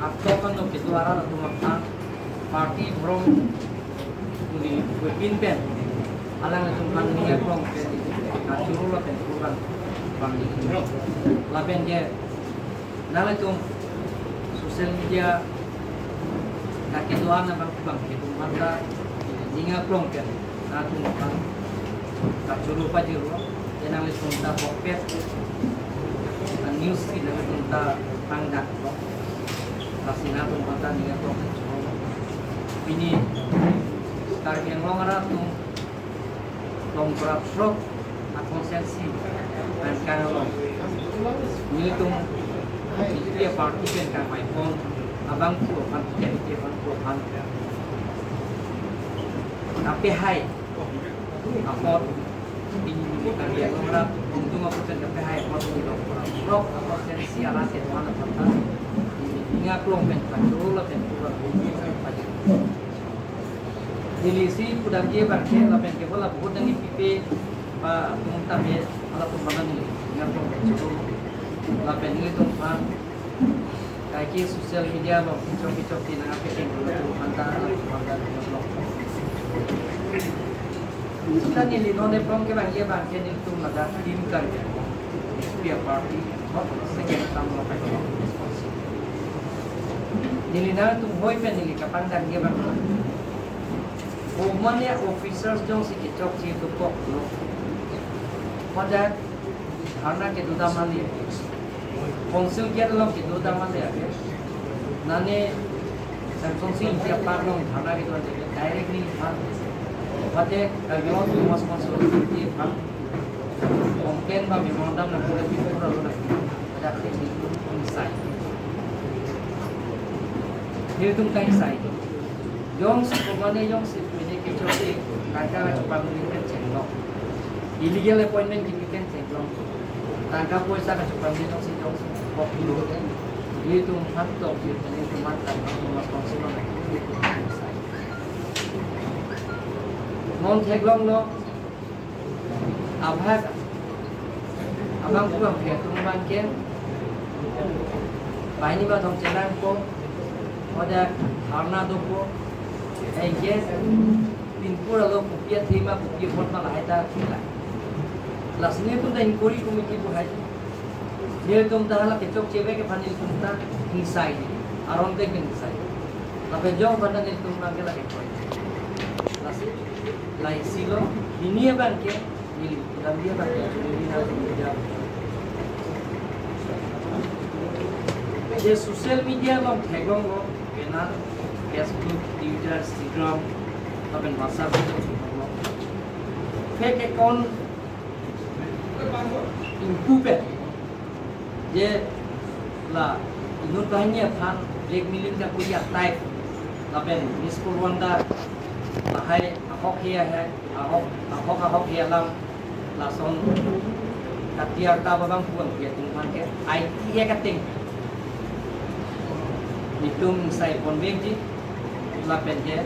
atau kan do ketuara atau makan party from di webin pen alang itu kan niat from pen kacuru lah pen kurang bang ini lapen je nala itu sosial media kaki doan bang itu mata ninga from pen natu makan kacuru pajero yang itu kita popet news ini kita tangga kasihna tu mata ninga from ini sekarang yang longarat tu longkrap shop akonsensi dan sekarang ini tu dia parti kan my phone abang tu kan jadi telepon tu kan tapi hai apa ini bukan dia longarat untuk apa kan tapi hai apa tu longkrap shop akonsensi alas itu mana pernah ini aku lompen kan dulu lah kan Dilisi pudam je bangke lapen ke bola बहुत नंगी पीपे पा तुम तबे ala pembangun ini dengan program lapen ini tuh pan kayak sosial media lo picok di nang apa yang dulu antara blog kita ni lino ne prom ke bangke ni tuh ada tim kan dia party second tamu apa itu nilina tuh boy pen ni kapan dan dia bang Umumnya officers jong si kicok si itu kok lo, pada karena kita daman dia, konsul kita lo kita daman dia, nane Samsung si dia parlong karena kita ada directly kan, pada kalau tu mas konsul dia kan, mungkin bagi mandam nak boleh pintu orang nak ada teknik insight, dia tu kan insight, jong si pemane jong si kecuali tangga cepat meningkat cendok illegal appointment dibikin cendok tangga puasa cepat meningkat cendok kok dulu itu mantap itu mantap mas konsumen itu non ceklong lo abang pulang ke rumah ken paini ba thong chelang ko oda harna do ko yes pinpura lo kupia thema kupia forma laita kila lasne tu da inquiry committee bu hai dia tum ta hala kechok chebe ke phani tum ta inside aron te inside tabe jo banda ne tum na gela ke koi lasi lai silo dunia ban ke mili dalam dia ban ke ini na dia je social media lo thegong lo kenar Facebook, Twitter, Instagram, dan WhatsApp itu semua. Fake account improve, je lah inut banyak kan, lek milin ka kuya type, tapi miskul wanda, lahai ahok hiya hai, ahok hiya lang, lason katiar ta babang puang hiya tumpan ke, IT hiya kating, itum sai konveng ji. Lapen je,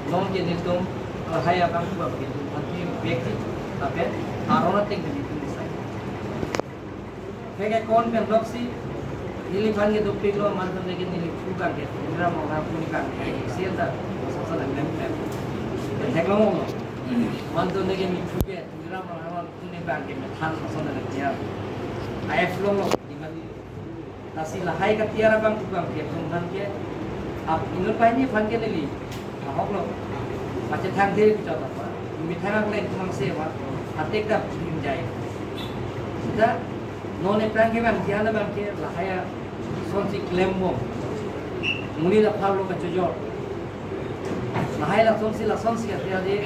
non je nitum, lahai abang buat begitu, nanti beki, tapi arona tek begitu disai. Fake account pen blog si, nili fan ke duplik lo mantan lagi nili bukan ke, indra mau ngaku nikah, siapa dah, sosok lem. Fake lo mau, mantan lagi ni buke, indra mau ngaku nikah ke, than sosok lem dia. AF lo, nasi lahai ke tiara bang bukan ke, tumpang ke. आप इन्हों पाइने फंके ले ली, आप लोग बच्चे थक दे कुछ आता है, मिठाई ले तुम से वाट, हाथे का फिर जाए, इधर नॉन एप्लान के बाद क्या ना बात के लाया सोंसी क्लेम वो, मुनी ला फाव लोग बच्चों जो, लाया ला सोंसी का क्या दे,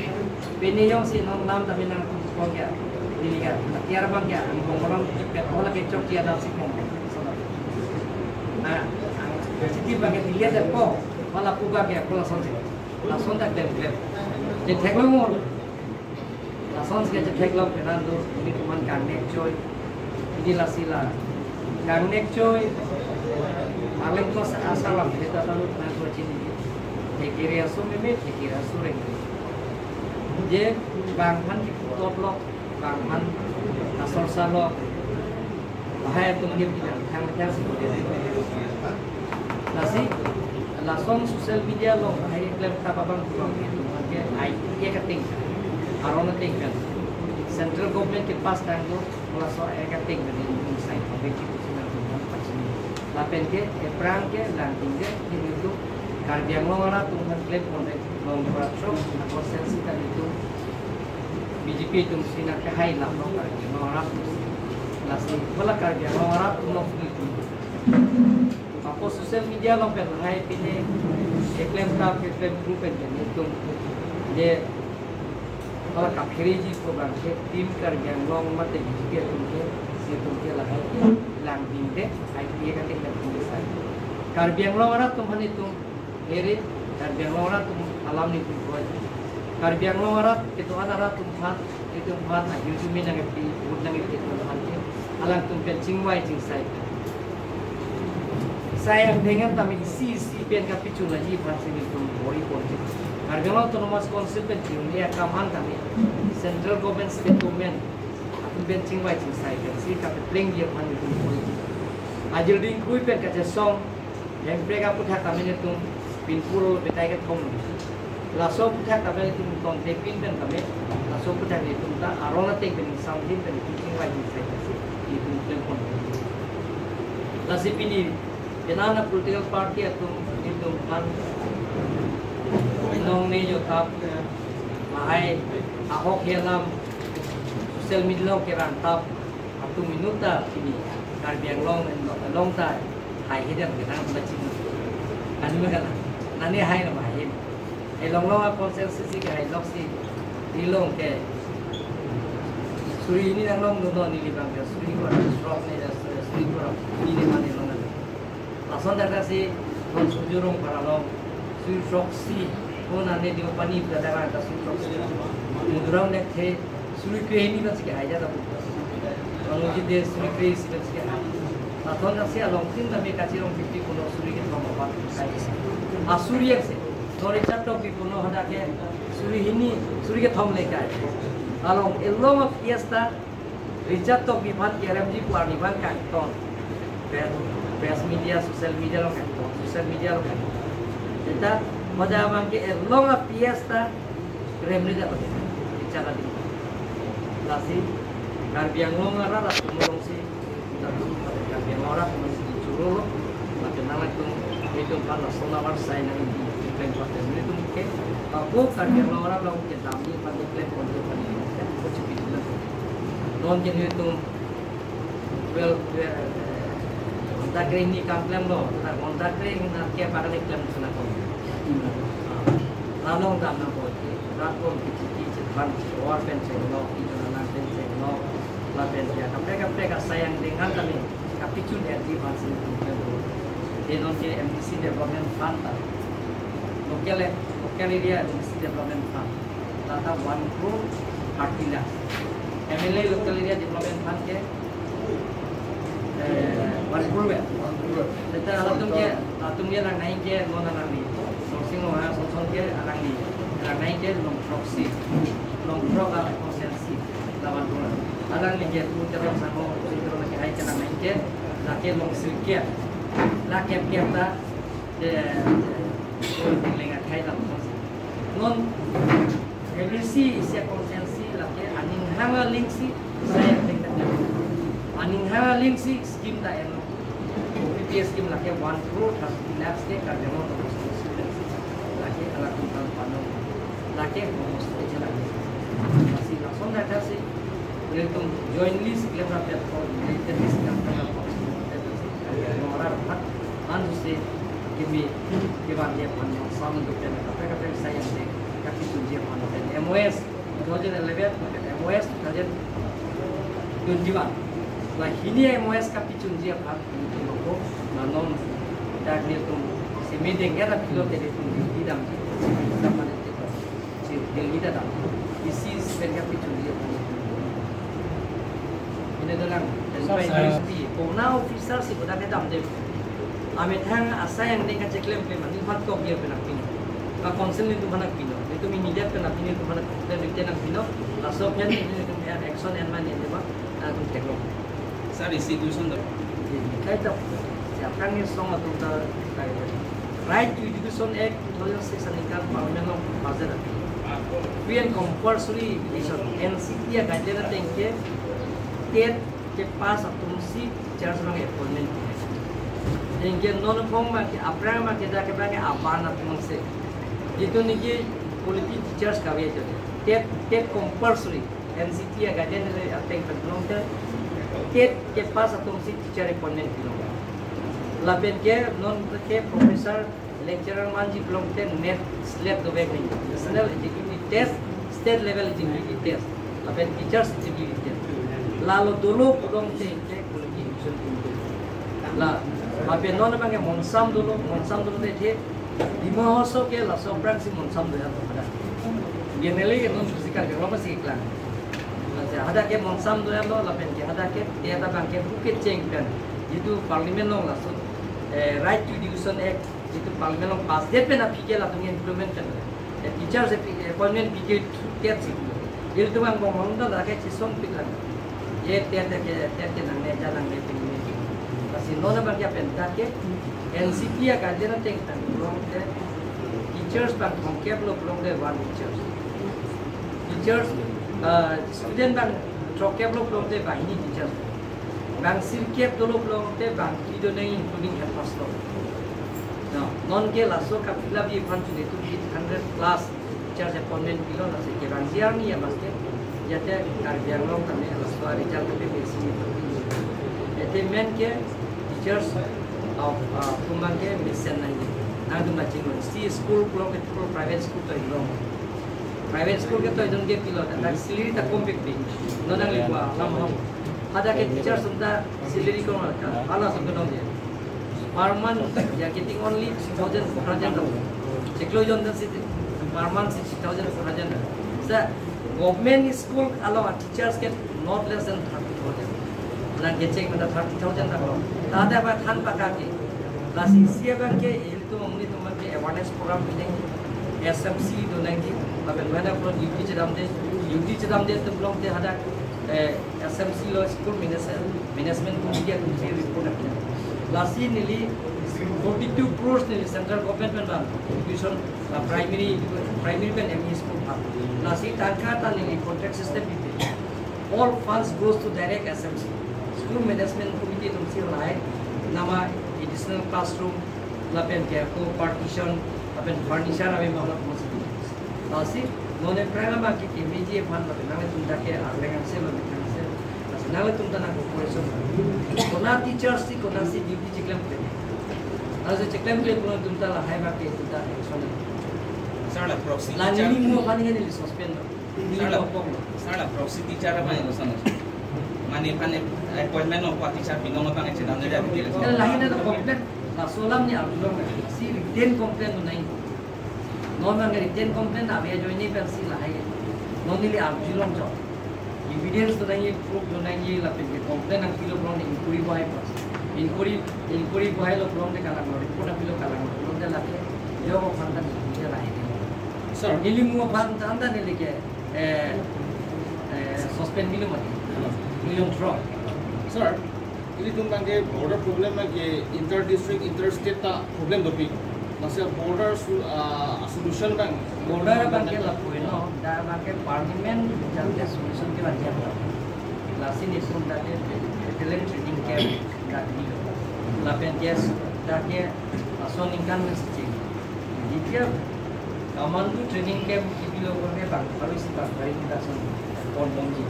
पेनियों से नॉन नाम तभी ना कुछ कौन क्या, दिल्ली का, तियारा बंग क्या, इंगोंगोलम पेट्रोल के चौक किया दाल सिकों, jadi bagai dilihat dan kok malah puga kayak langsung tak dem. Jadi teknologi langsung sih jadi teknologi penandu ini cuma connect coy, ini lah sila connect coy, paling kos asal lah kita tahu nanti cini, tekiri asu meme, tekiri asu reng. Jadi bangman top lock, bangman asal salok, bahaya tu mungkin tidak, hang sih. Nasi langsung sosial media lo hai klaim tababang kurang itu ke ai ye kating arona ting kan central government ke pas tang tu langsung ai kating kan ini sai public itu sudah pasti lapen ke perang ke lanting ke itu karbiang lo mana tu kan klaim kontek long ratro atau sensi tadi itu BJP itu sina ke hai lah lo karbiang lo mana nasi bola karbiang lo mana tu lo itu apa sosial media lo pen hai pine klaim group pen itu dia kalau kaphiri ji program ke tim karbiang lo mate BJP itu ke lah lang dinde ai ye ka tek sai karbiang lo mana tu hani tu ere karbiang lo mana tu alam ni tu buat karbiang lo mana itu ana tu phat na YouTube ni nang pi ud nang pi tu alang tu pen chingwai ching sai saya dengan kami isi pen kapicu lagi bahasa itu bori bori karbiang lo autonomous council pen dunia kaman kami central government state government aku pen chingwai ching sai si kap pleng dia man itu bori ajil ding kui pen kaca song yang mereka punya kami itu pinpul betai ke thom laso punya kami itu ton tepin pen kami laso punya itu ta arona tek pen samjin pen chingwai ching sai itu telepon lasi pini Kenana political party itu kan inong ni jo tap mahai ahok yelam sosial media lo kiran tap atu minuta ini karbiang long ta hai hidan kita baca kan mereka nani hai nama hai long konsensus si hai long si di long ke suri ini nang long dono ni libang ke suri ko strong ni suri ko ini mana long langsung dari si konsulturung para long suri proxy pun ane di opani berada pada suri proxy mudurang nek the suri ke ini masih ke aja tapi kalau jadi suri ke sih masih ke langsung dari si long tin tapi kasih long 50 puno suri ke nomor 4 asuri yang sih Tori chatok di puno ada ke suri ini suri ke thom lekai along elong of fiesta Richard tok bibat KRMG puar bibat kanton press media sosial media lo kanton sosial media lo kanton kita pada abang ke elong of fiesta KRMG dah pakai bicara di lasi karbiang lo ngara lah tumulong si karbiang orang masih dicuru macam nama itu kalau sonawar saya nanti di klaim paten itu mungkin aku karbiang lo orang lo kita ambil pada klaim untuk non jenis itu well kontak ini klaim lo kontak ini nanti apa kan klaim sana kau lalu tak nak kau rakon kecil cepat war pencet lo itu anak pencet lo lah pencet mereka sayang dengan kami tapi cuma di bahasa itu dia non dia MDC Development Fund lokal dia MDC Development Fund tata 1 crore 30 lakh MLA local area development fund के 1 crore kita alam dia orang naik ke loan orang ni sourcing loan sourcing ke orang ni orang naik ke loan proxy loan pro ala konsensi 8 crore orang ni ke tu terus sama itu lagi naik ke orang naik ke lagi loan silke lagi kita tinggal kai dalam loan every sia konsensi lagi aning hanga link si saya tingkat aning hanga link si scheme dah eno PPS scheme lagi 1 crore 30 lakh ke kerja mau terus lagi alat tumpang panu lagi bonus aja lagi masih langsung ada sih itu jointly scheme rakyat for related system tengah orang dapat anu sih kimi dia panu sama dokter kata saya sih kaki tunjuk panu MOS 2011 MOS 2021 lah ini MOS kapi tunjuk apa itu logo nanon dan itu si meeting era pilot dari tunjuk tidak sama itu si delhi dah isi sebagai kapi tunjuk ini dalam dan puna officer si pada kedam deh amit hang asa yang dengan ceklem payment ini hot copy ya benar pino konsen itu mana pino itu media kena pino itu mana dan itu nak pino asopnya itu ya action and man itu mah itu teknologi Sir institution tu kayak tu siapkan ni song atau Right to Education Act 2006 anikan parliament of Hazara. Free and compulsory education NCT ya guideline tengke TET ke pass atumsi teachers bang appointment. Tengke non form ma ke aprang ma ke da ke bang aban atumse. Itu niki quality teachers kawe jode. TET compulsory NCT ya guideline le ateng belong te TET ke pass atumsi teacher appointment belong. Lapen ke non ke professor lecturer manji belong te net slab do bag nahi. National eligibility test, state level eligibility test. Lapen teachers eligibility test. Lalu dulu belong te qualification into. La lapen non bang monsam dulu te lima hoso ke la sobrang si monsam do ya pada. Bienali ke non physical ke lama sih iklan. Ada ke monsam do ya lo lapen ke ada ke dia ta bang ke bukit cengkan. Itu parlimen no la right to education act itu parlimen no pass dia pe na pike la tung implement kan. Teachers appointment pike tiap sih. Jadi tu bang ngomong dah lah ke cisong piklan. Ye tiap nang ne jalan ne pingin. Kasi nona bang ya penta ke NCT ya kajian teng tan belum ke teachers bang mungkin belum ke one teachers student bang trokep belum ke bahini teachers bang sirkep belum ke bang itu nih including headmaster. Now non ke laso kapila bi fan tu itu 800 plus teachers appointment kilo nasi ke bang siar ni ya mas ke jate karya long kami laso hari jam ke besi itu. Jadi men ke teachers of kumang ke mission nanti. Nang tu macam mana? Si school pulang ke private school tu hilang. Private school ke tu hilang ke kilo. Dan salary tak komplit ni. Nonang lekwa lama. Ada ke teachers sudah salary kau nak? Alas sudah nong dia. Per month, ya getting only 6,000 Ciklo jondan si per month 6,000 Sir, government school allow teachers get not less than 30,000. Nang kecek pada 30,000 tak lo. Tada apa than pakake. Lasi siapa ke itu memuni tu macam awareness program ini. SMC tu nanti. Tapi mana pun duty cedam deh tu belum deh ada SMC lo school management pun dia tu mesti report nak. Lasi nili 42 crores nili central government bang. Education primary pen ME school bang. Lasi tangka nili contract system itu. All funds goes to direct SMC. School management committee tu mesti lain. Nama additional classroom, lapen kerko partition, lapen furniture abe mahu mesti. Lasi none prana baki KMG fund lapen nama tu dah ke arlengan se lapen kan se. Lasi nama tu dah nak operation. Kona teachers si kona si duty ciklam pe. Lasi ciklam pe pun tu dah lah hai baki tu dah action. Salah proxy. Lani ni mu pani ni suspend. Salah proxy teacher apa yang usah Mani appointment of what teacher bingung apa yang sedang jadi apa? Kalau lain ada komplain, lah solam ni abdulong si written komplain tu naik. Normal written komplain apa ya join ni persi lain. Non ni abdulong jauh. Evidence tu naik, proof tu naik, lah pergi komplain ang kilo belum inquiry buat pas. Inquiry buat lo belum dekalang lo, report ang kilo kalang lo, belum dah lagi. Jauh pandan dia lain. Sir, Nili mua pandan ni lagi suspend minum lagi. Million drop. Sir, ini tumpang ke border problem ke inter-district, interstate ta problem dopi. Masih border solution bang. Border bang ke lah no, dah bang ke parliament jadi solution ke lah dia. Lasi ni pun dah dia talent training camp dah ni. Lapen dia dah ke ason income mesti. Dia kamandu training camp kita orang bang baru sih bang hari kita ason on bonji.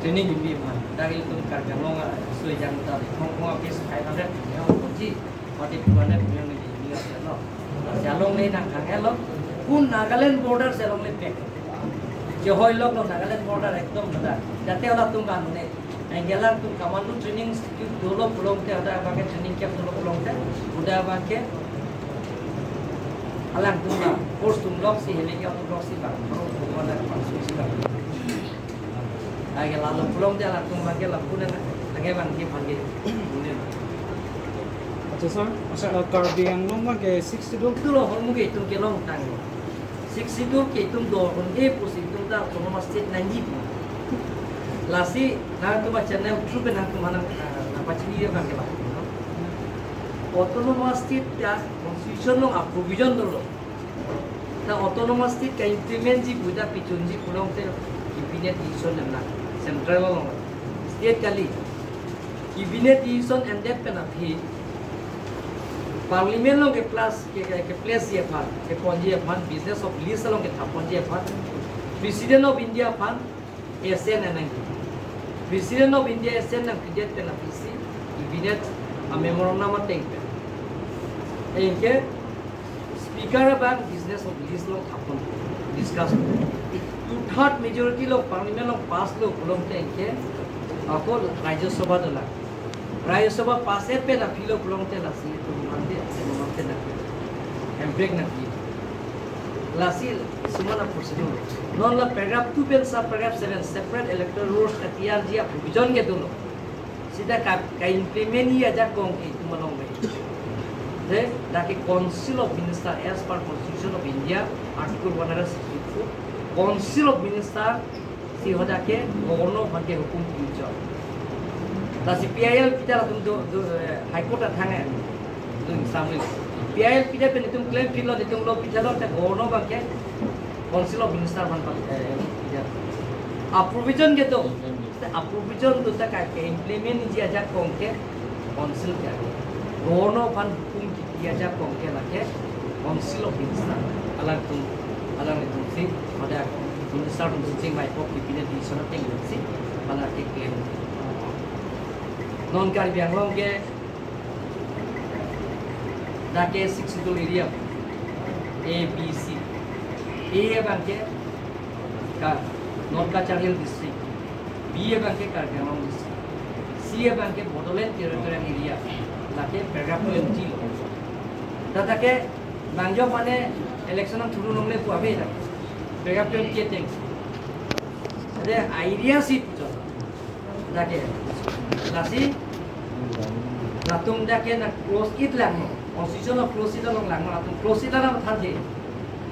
Training ini mana? Dari itu kerja nonga suai jangan tadi. Nonga kes 500, yang kunci mati 200 yang ini lo. Jalong ni nak kangen lo. Pun Nagaland border jalong ni pek. Johoi lo Nagaland border ekdom muda. Jate olah tunggan ni. Enggelan tu kamandu training institute dulu belum te ada bagai training camp dulu belum te. Udah bagai alang tunggal. Course tunggal si heliki atau tunggal si bang. Kalau tunggal ada pasal si bang. Agar lalu pulang dia langsung bagi lalu dan lagi bangkit panggil. अच्छा सर कार्बी आंगलों में के 62 itu loh kalau mungkin itu ke long tang 62 ke itu dua orang posi itu dah autonomous state nanti lasi nah tu macam mana trupe nak tu mana apa ciri dia bangkit lah autonomous state ta constitution long provision dolo ta autonomous state ka implement ji buda pichun ji pulong te cabinet decision na central long state kali cabinet decision and that penalty parliament long ke plus ke place ye fan ke ponji fan business of lease long ke ponji fan president of india fan SN and president of india SN and cabinet penalty cabinet a memorandum of thing enke speaker ban business of lease long thapon discuss 2/3 majority lo parliament lo pass lo kulong te enke ako rajya sabha dola rajya sabha pass e pe na philo kulong te la si to mante na break na ki la si sumana procedure non la paragraph 2 pen sub paragraph 7 separate electoral rules ka TRG provision ke dolo sida ka implement ya ja kong ki tumalong mai de that council of minister as per constitution of india article 164 council of minister si hoda ke governor bhanke hukum future ta si PIL kita tum do high court thane tum samle PIL kita pen tum claim filo tum lo pitalo ta governor bhanke council of minister bhan kita approvision ke to approvision to ta ka implement ji aja kong ke council ke governor bhan hukum ki aja kong ke la ke council of minister alang tum si ada minister tum sing mai pop ki di sana teng si bala ke claim non kar biang long ke da ke 62 area A B C A bang ke ka non kacharial district B bang ke Karbianglong district C bang ke Bodoland territorial area la ke paragraph 20 da ke bangjo mane election ang thuru nongle ko abe na paragraph 20 teng ade idea si pujo da ke lasi latung da ke na close it lang constitution of close it long lang latung close it lang than the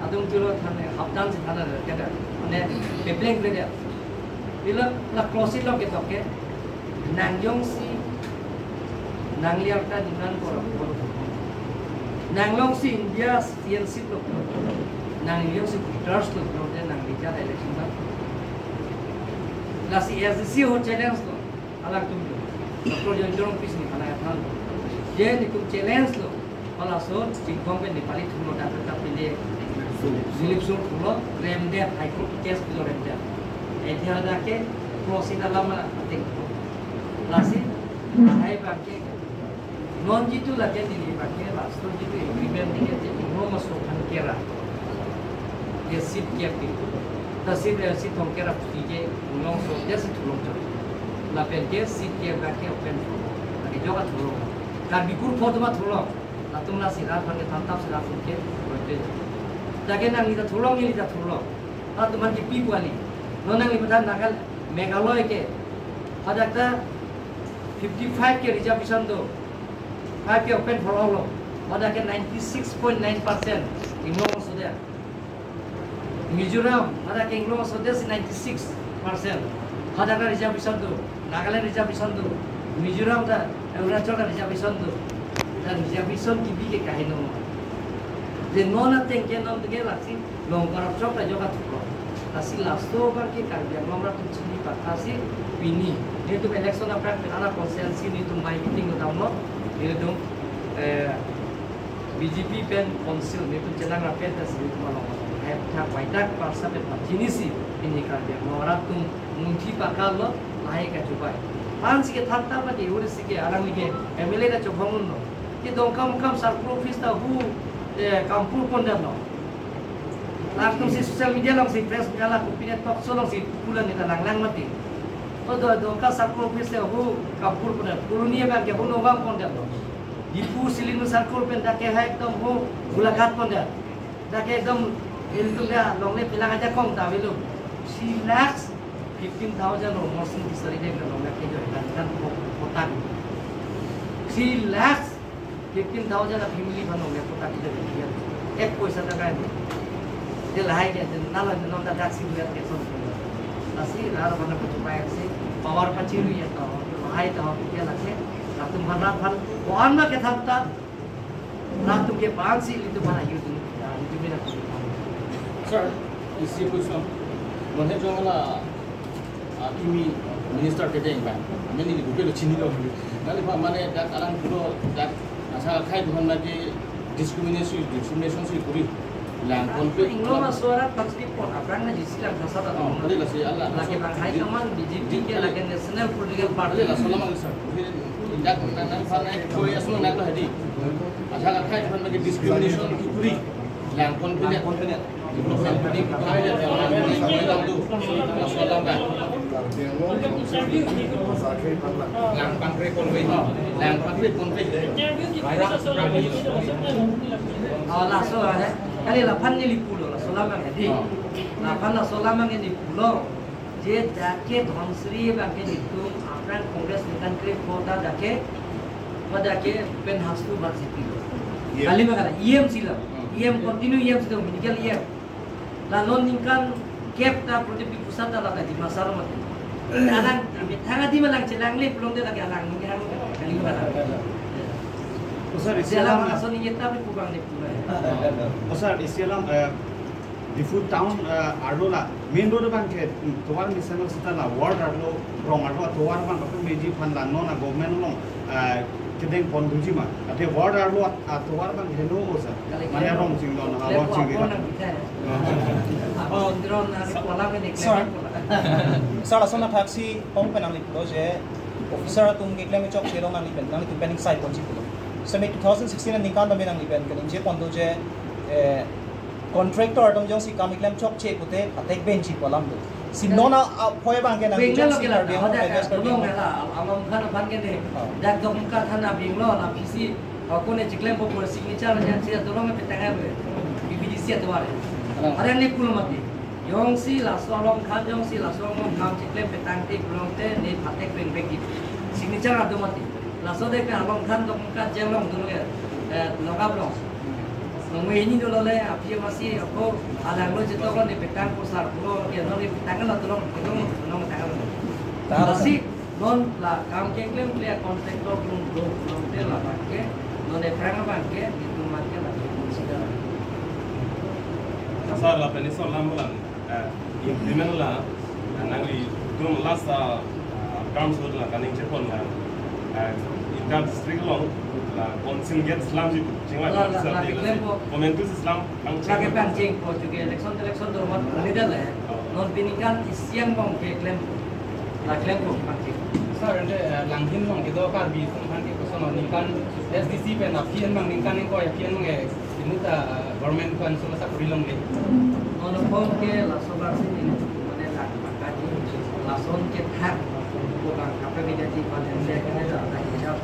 atung tiro than hapdan si than ke da mane pebling le dia bila la close it long ke toke nangyong si nangliar ka dinan ko nanglong si india CNC lo nangyong si Peters lo de nanglija election ba la si SDC ho challenge lo ala tum Dr. Jonjorong pisni ala than je ni kum challenge lo ala so jingkong pe nepali thulo da ta pile dilip sur thulo remde high court case bilo remde etia da ke proceed ala ma ating la si hai ba ke non jitu la ke dili ba ke la so jitu agreement ni ke no ma so kan kera ye sit ke pi ta sit thong kera pije long so je sit thulong cho la pen ke sit ke ba ke open ani joga thulo ka bikur photo ma thulo la tum la sira phang ke tham tap sira phun ke rote ta ke nang ni ta thulong ni ta thulo ta tu man ki pi kwali non nang ni pathan nagal meghalaya ke hajakta 55 ke reservation do 5 ke open for all ada ke 96.9% Inglo so there Mizoram ada ke Inglo so there 96% ada ke reservation do Nagaland reservation do Mizoram da Arunachal reservation do dan reservation ki bi ke kahino de non aten ke non de laksi long karap chok ta joga thuklo asi lasto bar ke Karbianglong ra tu chini patasi pini dia tu election apa ana konsensi ni tu mai meeting no down dia tu BJP pen council ni tu jenang rapat tas ni tu malong hai tha waidak parsa pe jinisi ini Karbianglong ra tu munthi pakal lo lai ka chubai pan si ke thatta pa de uri si ke arang ni ke MLA da chobong no ki dong kam circle office ta hu kampur pondam no langsung si social media lang si press nyala opinion talk show lang si bulan ni lang mati do ka circle office hu kampur pondam purunia ba ke hono bang pondam no dipu silinu circle pen da ke hai ekdom hu mulakat pondam da ke ekdom itu ga longle pilang aja kong ta belu 3 lakhs 15,000 or more sin disari de ga longle ke jo kan kota 3 lakhs 15,000 family bhan longle kota ki jo ek paisa ta ga dia lahai dia nala non da taxi lihat ke son nasi lar bana ko chupai se power pachiru ya ta lahai ta dia lakhe atum bhanat bhan wan ma ke thapta Nah tu ke bangsi itu mana itu mina. Sir, isi question. Mana tu malah kimi minister kerja yang mana ni bukan lo cini lo. Nanti pak mana dak alang tu dak asal kai tu mana ke discrimination sih puri. Lang konflik. Inglo suara taksi pun apa yang disilang kasar atau. Tadi lah si Allah. Lagi bangkai kaman BJP ke lagi National Political Party. Tadi lah selama ni sir. Dak nanti pak naik kau ya semua nak lah hadi. Asal kai tu mana ke discrimination puri. Lang konflik. Lang pangkre konflik. Lah so ada. Kali 8 ni pulau lah solamang jadi. 8 lah solamang ni pulau. Je dake dhonsri bangke itu apran Kongres netan kre kota dake madake pen hastu varsity. Kali magala EM sila. EM continue EM sila medical EM. Lalu ningkan cap ta produksi pusat lah tadi masalah mati. Alang tangga di malang celang le belum dia lagi alang ni kan kali magala. Usar Sialang isialam asal ni kita ni pugang ni pula. Usar isialam di food town Ardola main road bang ke tuar misalnya setelah ward Ardo rong Ardo tuar bang apa meji fan lah non government long kedeng ponduji mah ate ward Ardo tuar bang hello usar mana rong sing don awak sing kita Apa drone ni pola ni Sir, sir, asal nak taksi pom penang lipulo je officer tum giklem chok chelo nang lipen nang tu pening side ponji pulo. So me 2016 ni kan dami nang lipen kan je pondo je contractor dong jong si kami klem chok che pute atek benchi polam do. Si nona phoy bang ke nang Binglo jong si kita, dia ada belum lah. Amam kan ban ke ni. Dak dong ka thana binglo na PC. Aku ni ciklem popul signature ni saya tolong petang apa. BBDC tu ada. Ada ni pul mati. Yong si la solong khan yong si la solong kam ciklem petang ti belum te ni patek beng beng signature ada mati. La so de ka long khan dong ka jelong dulu ya. Logam long. Nunggu ini dulu le, api masih aku ada lo jatuh kan di petang pusar pulau, ya non di petang lah tolong tangan. Masih non lah kam keklem dia kontraktor belum dia lah pakai, non efrang pakai itu pakai lah sudah. Asal lah penisol lambulan, implement lah, nanti dum last term sudah lah kaning cepon lah, inter district long. Konsin get Islam juga, cuma momentus Islam Pakai pancing, kau juga election dormat leader lah. Non pinikan isian bang ke klaim, lah klaim kau pancing. Sir, langhin bang itu kan bi kan itu sono nikan SDC pen apian bang nikan ini kau apian bang ini ta government kan sono sakuri long le. Non pun ke lah sobar sini, mana lah pakai lah son ke thak, bukan apa beda di mana dia kan ada hijab.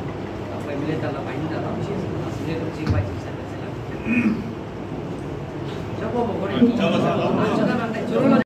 Family dalam lain dalam asli tu jiwa jiwa saya. Coba boleh. Coba. Coba.